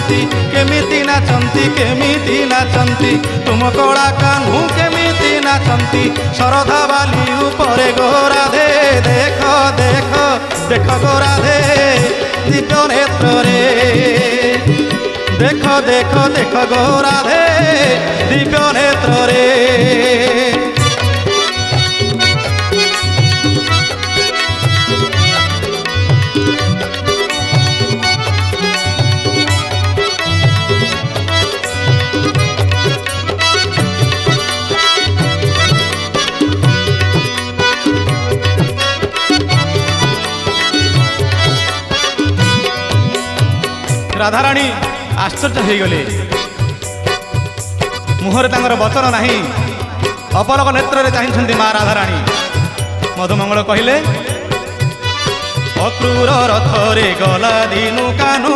केमिति नाचंती तुम कला कान्हू केमिति नाचंती शरधा बाली उपरे गोराधे देख देख देख गोराधे दिव्य नेत्र रे देख देख देख गोराधे दिव्य नेत्र रे। राधाराणी आश्चर्य हो गले मुहर तांगर वचन नहीं अपलक नेत्र चाहते माँ राधाराणी मधुमंगल कहले अक्रूर रथरे गला दिनु कानु।